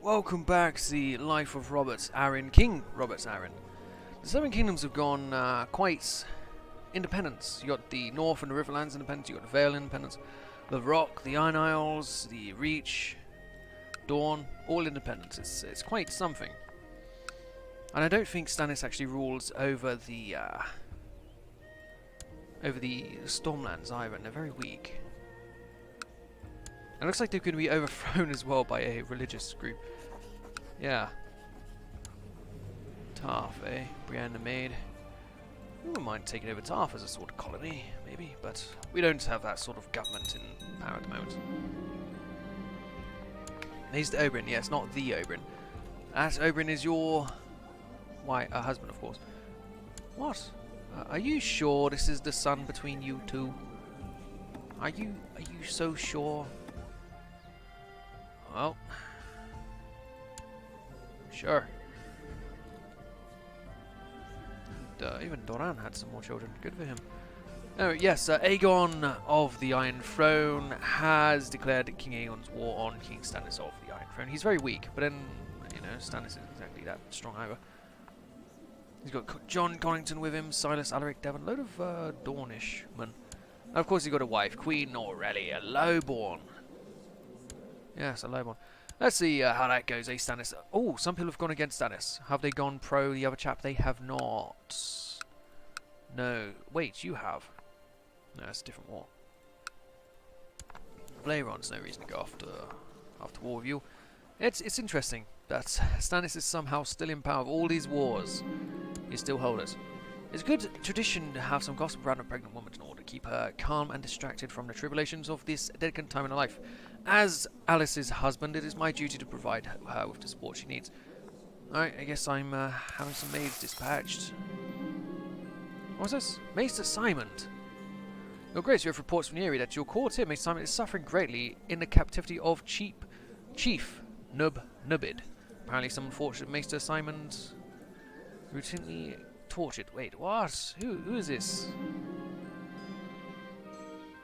Welcome back to the life of Robert Arryn, King Robert Arryn. The Seven Kingdoms have gone quite independent. You got the North and the Riverlands independent, you got the Vale independent, the Rock, the Iron Isles, the Reach, Dawn, all independent. It's quite something. And I don't think Stannis actually rules over the Stormlands either, and they're very weak. It looks like they're going to be overthrown as well by a religious group. Yeah. Tarth, eh? Brienne the Maid. We wouldn't mind taking over Tarth as a sort of colony, maybe, but we don't have that sort of government in power at the moment. Maester Oberyn, yes, not the Oberyn. That Oberyn is your... husband, of course. What? Are you sure this is the son between you two? Are you so sure? Well, sure. And, even Doran had some more children. Good for him. Oh yes, Aegon of the Iron Throne has declared King Aegon's war on King Stannis of the Iron Throne. He's very weak, but then, you know, Stannis isn't exactly that strong either. He's got John Connington with him, Silas, Alaric, Devon, a load of Dornish men. And of course he's got a wife, Queen Aurelia, lowborn. Yes, a low one. Let's see how that goes, eh, Stannis? Oh, some people have gone against Stannis. Have they gone pro the other chap? They have not. No. Wait, you have. No, it's a different war. Blairon's no reason to go after war with you. It's interesting that Stannis is somehow still in power of all these wars. He still holds it. It's a good tradition to have some gossip around a pregnant woman in order to keep her calm and distracted from the tribulations of this delicate time in her life. As Alice's husband, it is my duty to provide her with the support she needs. Alright, I guess I'm having some maids dispatched. What's this? Maester Simon. Your Grace, you have reports from the area that your court here, Maester Simon, is suffering greatly in the captivity of Chief Nubbid. Apparently some unfortunate Maester Simon's routinely tortured. Wait, what? Who is this?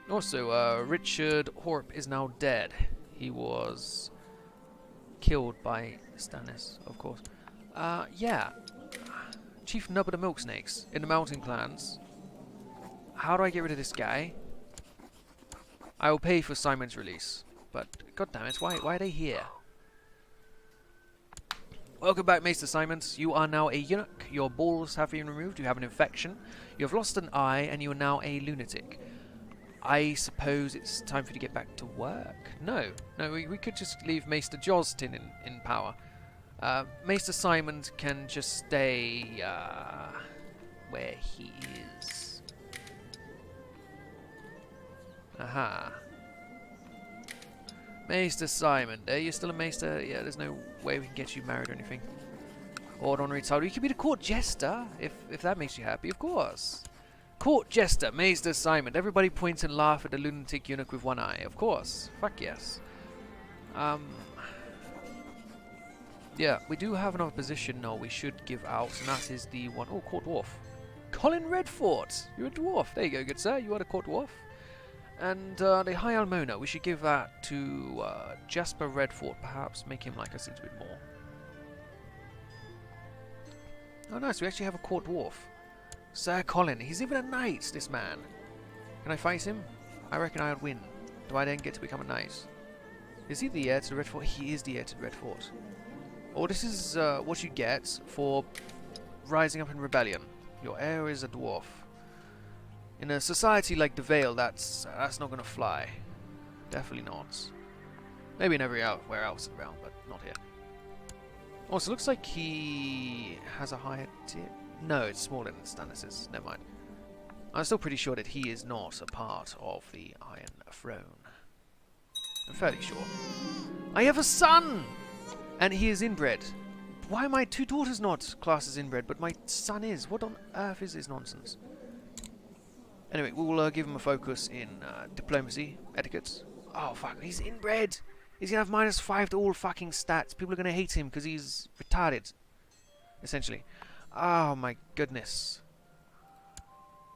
Also, Richard Horp is now dead. He was killed by Stannis, of course. Yeah. Chief Nub of the Milk Snakes in the Mountain Clans. How do I get rid of this guy? I will pay for Simon's release. But, goddammit, why are they here? Welcome back, Maester Simons. You are now a eunuch. Your balls have been removed. You have an infection. You have lost an eye, and you are now a lunatic. I suppose it's time for you to get back to work. No, we could just leave Maester Jostin in power. Maester Simon can just stay where he is. Aha. Maester Simon, are you still a Maester? Yeah, there's no way we can get you married or anything. Or an honorary title. You could be the court jester, if that makes you happy, of course. Court jester, Maester Simon. Everybody points and laugh at the lunatic eunuch with one eye, of course. Fuck yes. Yeah, we do have another position now we should give out, and that is the one... Oh, court dwarf. Colin Redfort! You're a dwarf. There you go, good sir. You are the court dwarf. And the High Almona, we should give that to Jasper Redfort, perhaps. Make him like us a little bit more. Oh, nice. We actually have a court dwarf. Sir Colin. He's even a knight, this man. Can I fight him? I reckon I would win. Do I then get to become a knight? Is he the heir to the Red Fort? He is the heir to the Red Fort. Oh, this is what you get for rising up in rebellion. Your heir is a dwarf. In a society like the Vale, that's not going to fly. Definitely not. Maybe in everywhere else around, but not here. Also, looks like he has a higher tier. No, it's smaller than Stannis's. Never mind. I'm still pretty sure that he is not a part of the Iron Throne. I'm fairly sure. I have a son! And he is inbred. Why are my two daughters not classed as inbred, but my son is? What on earth is this nonsense? Anyway, we will give him a focus in diplomacy, etiquette. Oh, fuck, he's inbred! He's gonna have -5 to all fucking stats. People are gonna hate him because he's retarded. Essentially. Oh my goodness.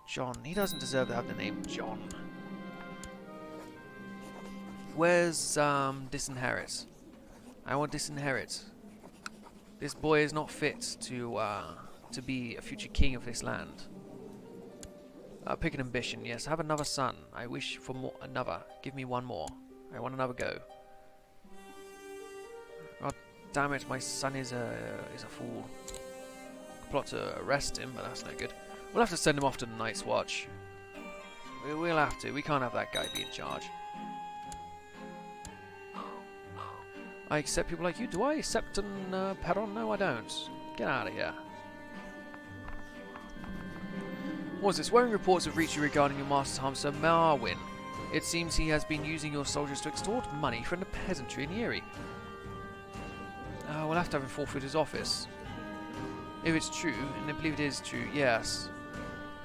John. He doesn't deserve to have the name John. Where's Disinherit? I want disinherit. This boy is not fit to be a future king of this land. Pick an ambition. Yes, have another son. I wish for more. Another. Give me one more. I want another go. God damn it! My son is a fool. Plot to arrest him, but that's no good. We'll have to send him off to the Night's Watch. We'll have to. We can't have that guy be in charge. I accept people like you. Do I accept an Perron? No, I don't. Get out of here. What's this? Worrying reports have reached you regarding your master's harm, Sir Marwyn. It seems he has been using your soldiers to extort money from the peasantry in Erie. We'll have to have him forfeit his office. If it's true, and I believe it is true, yes.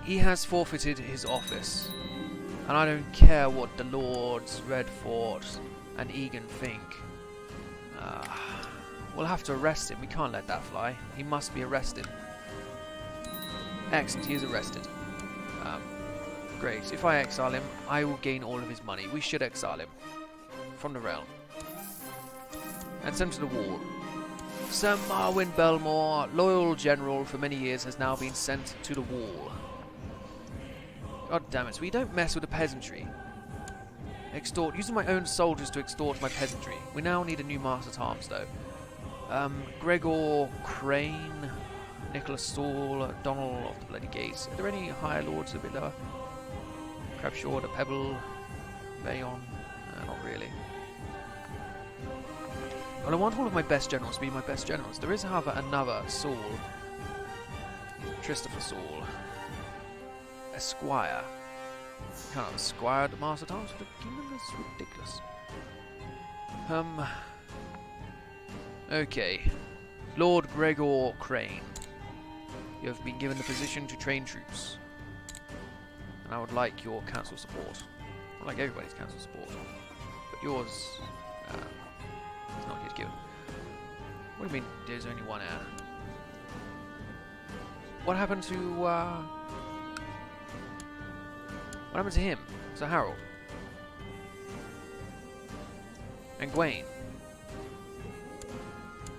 He has forfeited his office. And I don't care what the Lords, Redfort, and Egon think. We'll have to arrest him. We can't let that fly. He must be arrested. Excellent, he is arrested. Great. If I exile him, I will gain all of his money. We should exile him from the realm. And send him to the wall. Sir Marwyn Belmore, loyal general for many years, has now been sent to the wall. God damn it, we don't mess with the peasantry. Extort, using my own soldiers to extort my peasantry. We now need a new master at arms though. Gregor Crane, Nicholas Saul, Donald of the Bloody Gates. Are there any higher lords a bit lower? Crabshaw, the Pebble, Bayon? Not really. Well, I want all of my best generals to be my best generals. There is, however, another Saul. Christopher Saul. Esquire. Can't have a squire at the Master at Arms for the kingdom? That's ridiculous. Okay. Lord Gregor Crane. You have been given the position to train troops. And I would like your council support. I would like everybody's council support. But yours is not yet given. What do you mean there's only one heir? What happened to what happened to him? Sir Harrold? And Gawain?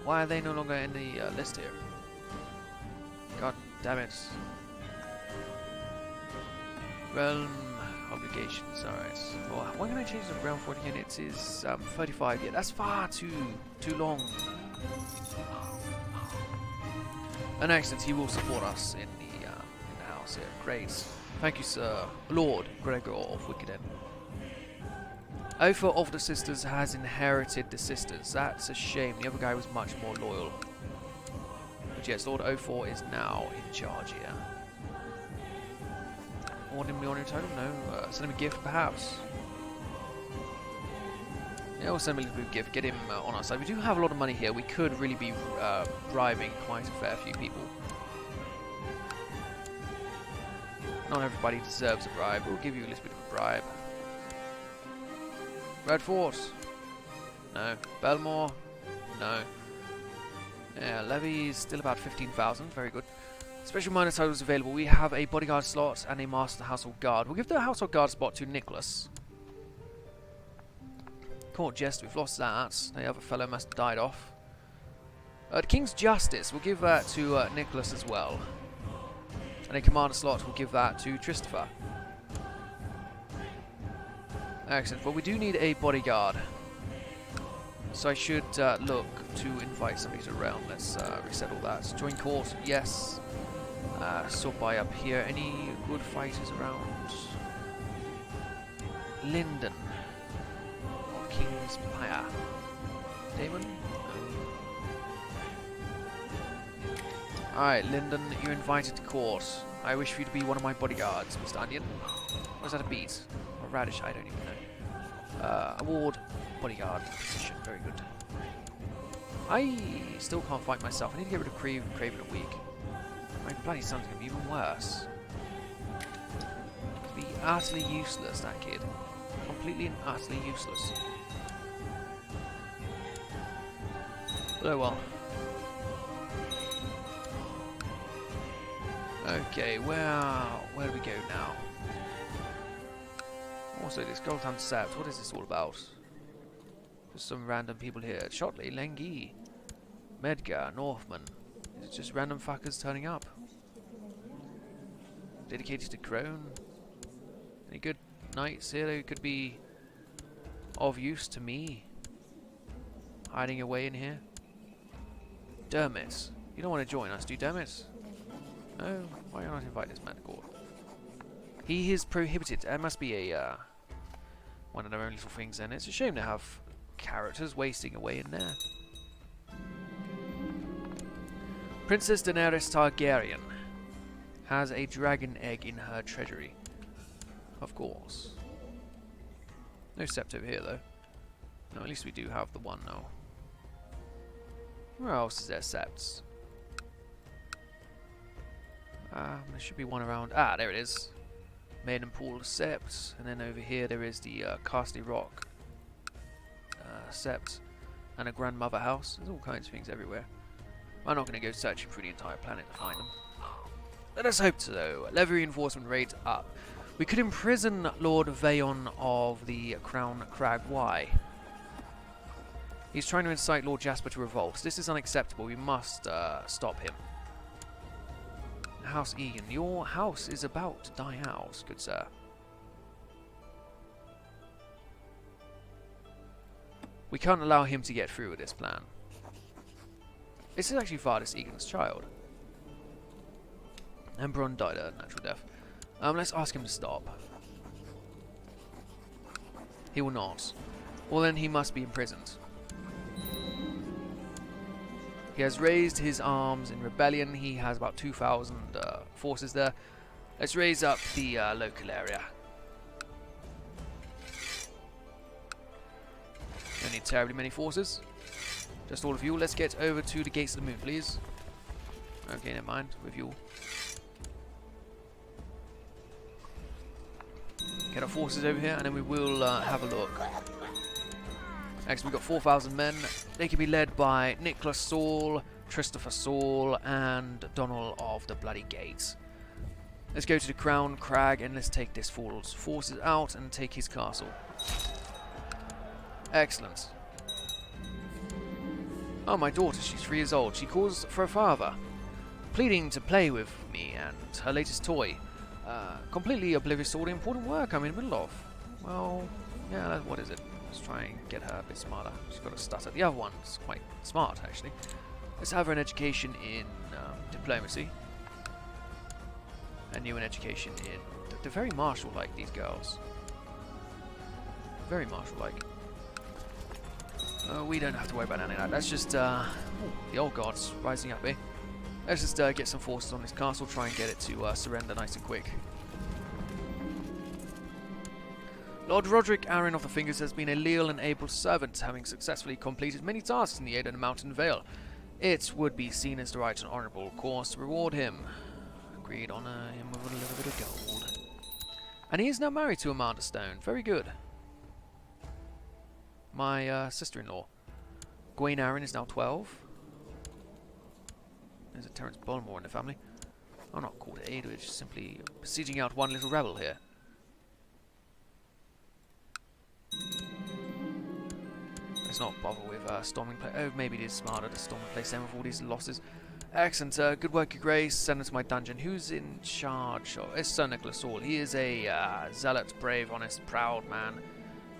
Why are they no longer in the list here? God damn it. Realm obligations, alright. Well, why can I change the realm fort again? It is 35. Yeah, that's far too long. And excellent, he will support us in the house here. Great. Thank you, Sir Lord Gregor of Wickeden. Ofer of the Sisters has inherited the Sisters. That's a shame. The other guy was much more loyal. But yes, Lord Ofer is now in charge here. Want him to be on your title? No. Send him a gift, perhaps. Yeah, we'll send him a little gift. Get him on our side. We do have a lot of money here. We could really be bribing quite a fair few people. Not everybody deserves a bribe. We'll give you a little bit of a bribe. Redfort? No. Belmore? No. Yeah, levy is still about 15,000. Very good. Special minor titles available. We have a bodyguard slot and a master household guard. We'll give the household guard spot to Nicholas. Court Jester, we've lost that. The other fellow must have died off. The King's Justice, we'll give that to Nicholas as well. And a commander slot, we'll give that to Christopher. Excellent. Well, we do need a bodyguard. So I should look to invite somebody to the realm. Let's reset all that. Join court, yes. Sort by up here. Any good fighters around? Lyndon. Of King's Pyre. Damon? Alright, Lyndon, you're invited to court. I wish for you to be one of my bodyguards, Mr. Onion. Or is that a beet? Or a radish? I don't even know. Award bodyguard position. Very good. I still can't fight myself. I need to get rid of Craven a week. My bloody son's going to be even worse. He'll be utterly useless, that kid. Completely and utterly useless. But oh well. Okay, where do we go now? Also, this Gold Unsapped, what is this all about? Just some random people here. Shotley, Lengi, Medgar, Northman. It's just random fuckers turning up. Dedicated to Crone. Any good knights here who could be of use to me? Hiding away in here? Dermot. You don't want to join us, do you, Dermot? No? Why not invite this man to court? He is prohibited. There must be a one of their own little things then. It's a shame to have characters wasting away in there. Princess Daenerys Targaryen has a dragon egg in her treasury. Of course. No sept over here though. No, at least we do have the one now. Where else is there septs? There should be one around. Ah, there it is. Maidenpool sept. And then over here there is the Castle Rock sept. And a grandmother house. There's all kinds of things everywhere. I'm not going to go searching through the entire planet to find them. Let us hope so. Levy reinforcement rate up. We could imprison Lord Vayon of the Crown Crag. Why? He's trying to incite Lord Jasper to revolt. This is unacceptable. We must stop him. House Egon. Your house is about to die out, good sir. We can't allow him to get through with this plan. This is actually Vardis Egon's child. Emberon died a natural death. Let's ask him to stop. He will not. Well then he must be imprisoned. He has raised his arms in rebellion. He has about 2,000 forces there. Let's raise up the local area. Don't need terribly many forces. Just all of you. Let's get over to the gates of the moon, please. Okay, never mind. With you. Get our forces over here, and then we will have a look. Next, we've got 4,000 men. They can be led by Nicholas Saul, Christopher Saul, and Donald of the Bloody Gates. Let's go to the Crown Crag, and let's take this fool's forces out and take his castle. Excellent. Oh, my daughter, she's 3 years old. She calls for her father, pleading to play with me and her latest toy. Completely oblivious to all the important work I'm in the middle of. Well, yeah, what is it? Let's try and get her a bit smarter. She's got a stutter. The other one's quite smart, actually. Let's have her an education in diplomacy. And you an education in... They're very martial-like, these girls. Very martial-like. We don't have to worry about any of that. That's just... the old guard's rising up, eh? Let's just get some forces on this castle, try and get it to surrender nice and quick. Lord Roderick Arryn of the Fingers has been a loyal and able servant, having successfully completed many tasks in the Aiden Mountain Vale. It would be seen as the right and honourable course to reward him. Agreed, honour him with a little bit of gold. And he is now married to Amanda Stone. Very good. My sister-in-law. Gawain Arryn is now 12. There's a Terence Bolmore in the family. I'm not called aid, we're just simply besieging out one little rebel here. Let's not bother with storming place. Oh, maybe it is smarter to storm the place then with all these losses. Excellent, good work, Your Grace. Send him to my dungeon. Who's in charge? Oh, it's Sir Nicholas Saul. He is a zealot, brave, honest, proud man.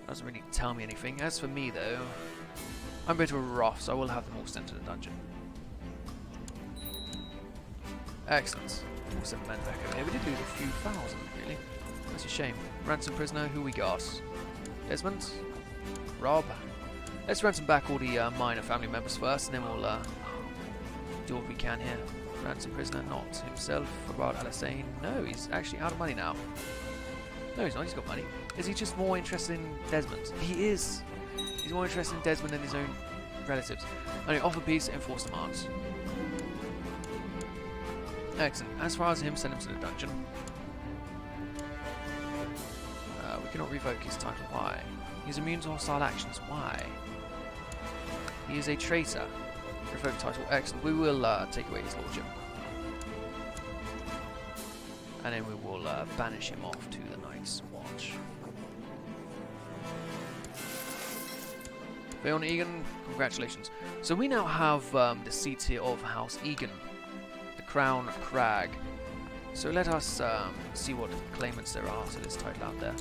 Doesn't really tell me anything. As for me, though, I'm a bit of a rough, so I will have them all sent to the dungeon. Excellent. We'll send men back over here. We did lose a few thousand, really. That's a shame. Ransom prisoner, who we got? Desmond? Rob? Let's ransom back all the minor family members first, and then we'll do what we can here. Ransom prisoner, not himself. Robert Arryn. No, he's actually out of money now. No, he's not. He's got money. Is he just more interested in Desmond? He is. He's more interested in Desmond than his own relatives. Only offer peace, enforce demands. Excellent. As far as him, send him to the dungeon. We cannot revoke his title. Why? He's immune to hostile actions. Why? He is a traitor. Revoke title. Excellent. We will take away his lordship. And then we will banish him off to the Night's Watch. Leon Egon, congratulations. So we now have the seat here of House Egon, the Crown Crag. So let us see what claimants there are to this title out there.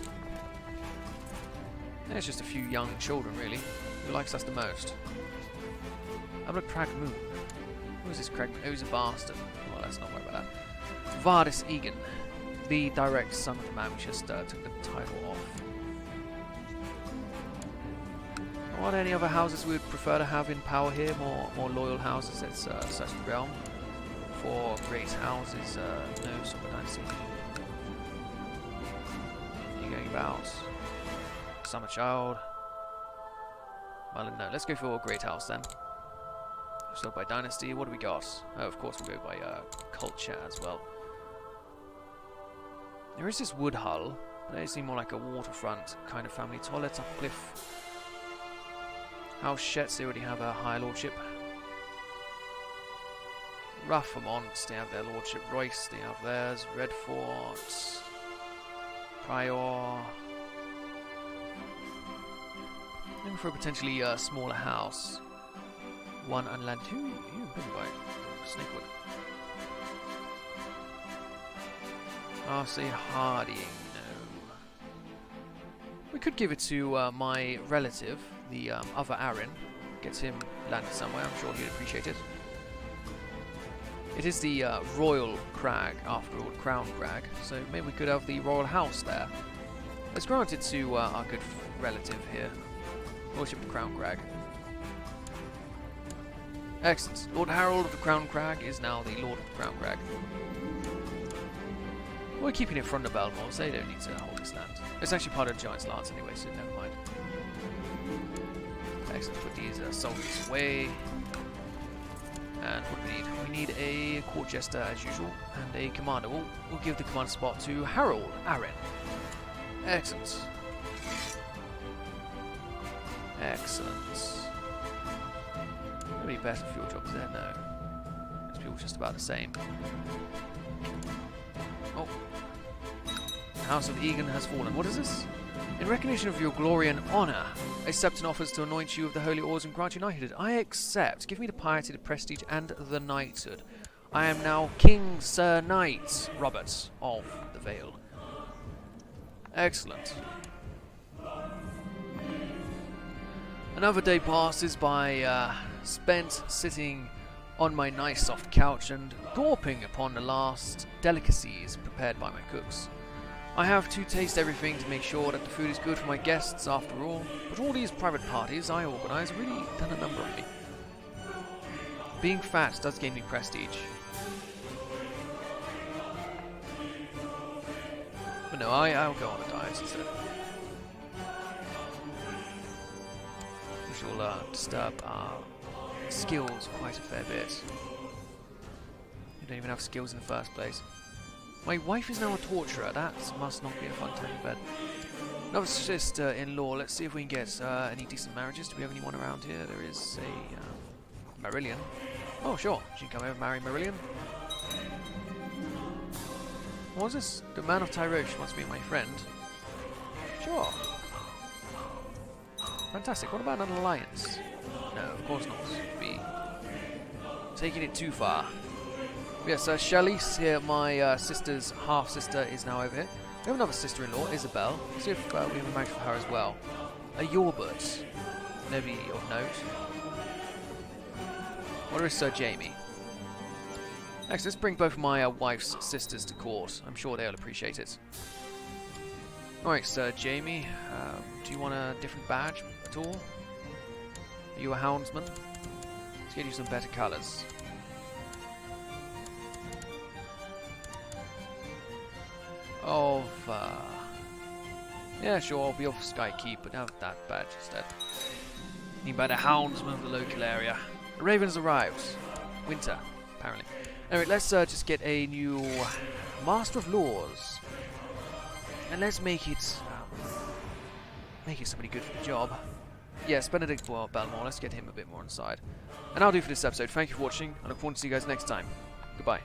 There's just a few young children, really. Who likes us the most? I'm a Crag Moon. Who is this Crag Moon? Oh, he's a bastard. Well, let's not worry about that. Vardis Egan, the direct son of the man we just took the title off. Are there any other houses we would prefer to have in power here? More loyal houses? Let's search the realm for great houses. No, sort of dynasty. You going about? Summer Child. Well, no, let's go for great house then. So by dynasty, what do we got? Oh, of course we'll go by culture as well. There is this wood hull, but they seem more like a waterfront kind of family toilet up a cliff. House Shetts, they already have a high lordship. Ruffamont, they have their lordship. Royce, they have theirs. Redfort, Prior. Looking for a potentially smaller house. One unlanded. Who imprisoned by Snakewood? I'll say Hardying. No. We could give it to my relative, the other Arryn. Get him landed somewhere. I'm sure he'd appreciate it. It is the Royal Crag, after all, Crown Crag. So maybe we could have the Royal House there. Let's grant it to our good relative here. Lordship of Crown Crag. Excellent. Lord Harrold of the Crown Crag is now the Lord of the Crown Crag. We're keeping it from the Belmore, so they don't need to hold this land. It's actually part of the Giant's Lance anyway, so never mind. Excellent. Put these soldiers away. And what do we need? We need a court jester as usual, and a commander. We'll give the command spot to Harold Arryn. Excellent. Excellent. Any better fuel jobs there? No. These people just about the same. Oh. The House of Egon has fallen. What is this? In recognition of your glory and honour, a Septon offers to anoint you of the holy orders and grant you knighthood. I accept. Give me the piety, the prestige, and the knighthood. I am now King Sir Knight Robert of the Vale. Excellent. Another day passes by, spent sitting on my nice soft couch and gawping upon the last delicacies prepared by my cooks. I have to taste everything to make sure that the food is good for my guests after all, but all these private parties I organise really done a number on me. Being fat does gain me prestige. But no, I'll go on a diet instead. Which will disturb our skills quite a fair bit. You don't even have skills in the first place. My wife is now a torturer. That must not be a fun time in bed. Another sister-in-law. Let's see if we can get any decent marriages. Do we have anyone around here? There is a Marillion. Oh, sure. She can come over and marry Marillion. What was this? The man of Tyrosh wants to be my friend. Sure. Fantastic. What about an alliance? No, of course not. Be taking it too far. Yes, Charlize here, my sister's half-sister, is now over here. We have another sister-in-law, Isabel. Let's see if we have a marriage for her as well. A Yorbert. Nobody of note. What is Sir Jamie? Next, let's bring both of my wife's sisters to court. I'm sure they'll appreciate it. Alright, Sir Jamie. Do you want a different badge at all? Are you a houndsman? Let's get you some better colours. Yeah, sure, I'll be off Skykeep, but have that badge instead. Need by the houndsman of the local area. The Ravens arrived. Winter, apparently. Anyway, let's just get a new Master of Laws. And let's make it somebody good for the job. Yes, Benedict Belmore, let's get him a bit more inside. And I'll do for this episode. Thank you for watching. I look forward to see you guys next time. Goodbye.